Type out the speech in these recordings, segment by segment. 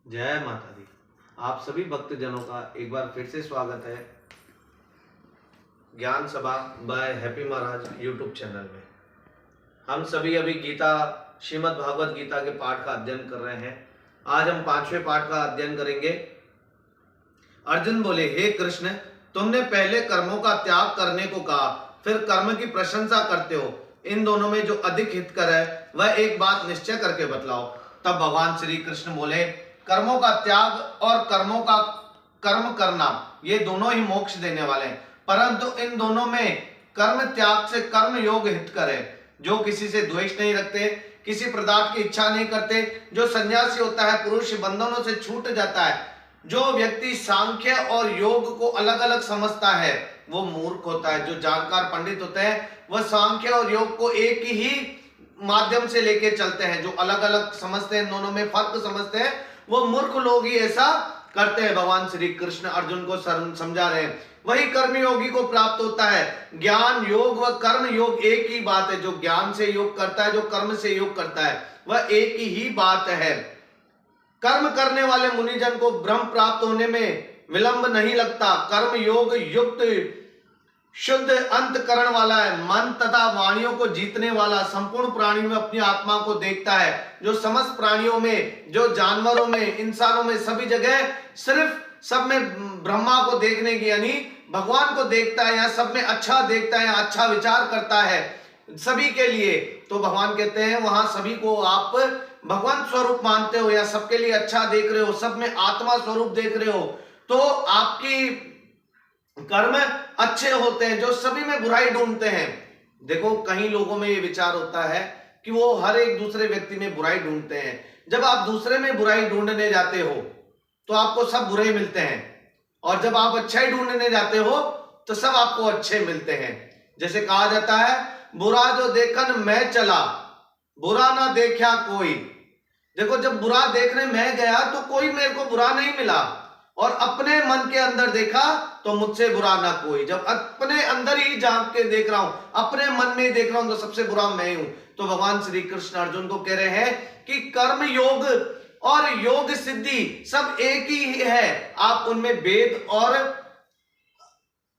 जय माता दी। आप सभी भक्तजनों का एक बार फिर से स्वागत है ज्ञान सभा बाय हैप्पी महाराज यूट्यूब चैनल में। हम सभी अभी गीता श्रीमद् भागवत गीता के पाठ का अध्ययन कर रहे हैं। आज हम 5वें पाठ का अध्ययन करेंगे। अर्जुन बोले, हे कृष्ण, तुमने पहले कर्मों का त्याग करने को कहा, फिर कर्म की प्रशंसा करते हो। इन दोनों में जो अधिक हितकर है वह एक बात निश्चय करके बतलाओ। तब भगवान श्री कृष्ण बोले, कर्मों का त्याग और कर्मों का कर्म करना ये दोनों ही मोक्ष देने वाले हैं, परंतु इन दोनों में कर्म त्याग से कर्म योग हितकर है। जो किसी से द्वेष नहीं रखते, किसी पदार्थ की इच्छा नहीं करते, जो सन्यासी होता है पुरुष बंधनों से छूट जाता है। जो व्यक्ति सांख्य और योग को अलग अलग समझता है वो मूर्ख होता है। जो जानकार पंडित होते हैं वह सांख्य और योग को एक ही माध्यम से लेके चलते हैं। जो अलग अलग समझते हैं, दोनों में फर्क समझते हैं, वो मूर्ख लोग ही ऐसा करते हैं। भगवान श्री कृष्ण अर्जुन को समझा रहे हैं। वही कर्म योगी को प्राप्त होता है। ज्ञान योग व कर्म योग एक ही बात है। जो ज्ञान से योग करता है, जो कर्म से योग करता है, वह एक ही बात है। कर्म करने वाले मुनिजन को ब्रह्म प्राप्त होने में विलंब नहीं लगता। कर्म योग युक्त शुद्ध अंतकरण वाला है। मन तथा वाणियों को जीतने वाला संपूर्ण प्राणियों में अपनी आत्मा को देखता है। जो समस्त प्राणियों में, जो जानवरों में, इंसानों में, सभी जगह सिर्फ सब में ब्रह्मा को देखने की यानी भगवान को देखता है, या सब में अच्छा देखता है, अच्छा विचार करता है सभी के लिए। तो भगवान कहते हैं वहां सभी को आप भगवान स्वरूप मानते हो या सबके लिए अच्छा देख रहे हो, सब में आत्मा स्वरूप देख रहे हो, तो आपकी कर्म अच्छे होते हैं। जो सभी में बुराई ढूंढते हैं, देखो कई लोगों में ये विचार होता है कि वो हर एक दूसरे व्यक्ति में बुराई ढूंढते हैं। जब आप दूसरे में बुराई ढूंढने जाते हो तो आपको सब बुरे मिलते हैं, और जब आप अच्छाई ढूंढने जाते हो तो सब आपको अच्छे मिलते हैं। जैसे कहा जाता है, बुरा जो देखन मैं चला, बुरा ना देखा कोई। देखो जब बुरा देखने मैं गया तो कोई मेरे को बुरा नहीं मिला, और अपने मन के अंदर देखा तो मुझसे बुरा ना कोई। जब अपने अंदर ही झांक के देख रहा हूं, अपने मन में ही देख रहा हूं, तो सबसे बुरा मैं ही हूं। तो भगवान श्री कृष्ण अर्जुन को कह रहे हैं कि कर्म योग और योग सिद्धि सब एक ही है। आप उनमें भेद और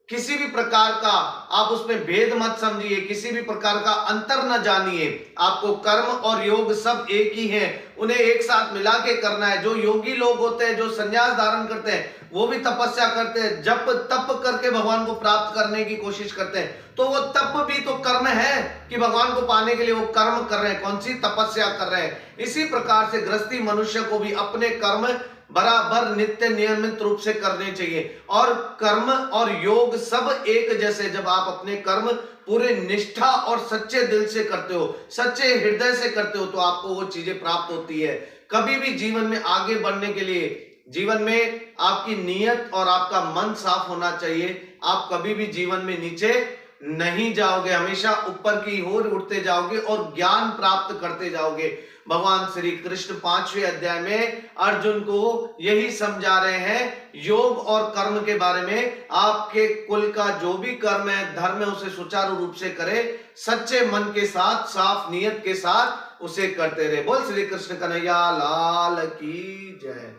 किसी भी प्रकार का आप उसमें भेद मत समझिए, किसी भी प्रकार का अंतर न जानिए। आपको कर्म और योग सब एक ही है, उन्हें एक साथ मिला के करना है। जो योगी लोग होते हैं, जो संन्यास धारण करते हैं, वो भी तपस्या करते हैं, जप तप करके भगवान को प्राप्त करने की कोशिश करते हैं। तो वो तप भी तो कर्म है कि भगवान को पाने के लिए वो कर्म कर रहे हैं, कौन सी तपस्या कर रहे हैं। इसी प्रकार से गृहस्थी मनुष्य को भी अपने कर्म बराबर नित्य नियमित रूप से करने चाहिए। और कर्म और योग सब एक जैसे। जब आप अपने कर्म पूरे निष्ठा और सच्चे दिल से करते हो, सच्चे हृदय से करते हो, तो आपको वो चीजें प्राप्त होती है। कभी भी जीवन में आगे बढ़ने के लिए जीवन में आपकी नीयत और आपका मन साफ होना चाहिए। आप कभी भी जीवन में नीचे नहीं जाओगे, हमेशा ऊपर की ओर उठते जाओगे और ज्ञान प्राप्त करते जाओगे। भगवान श्री कृष्ण 5वें अध्याय में अर्जुन को यही समझा रहे हैं योग और कर्म के बारे में। आपके कुल का जो भी कर्म है, धर्म है, उसे सुचारू रूप से करे, सच्चे मन के साथ, साफ नियत के साथ उसे करते रहे। बोल श्री कृष्ण कन्हैया लाल की जय।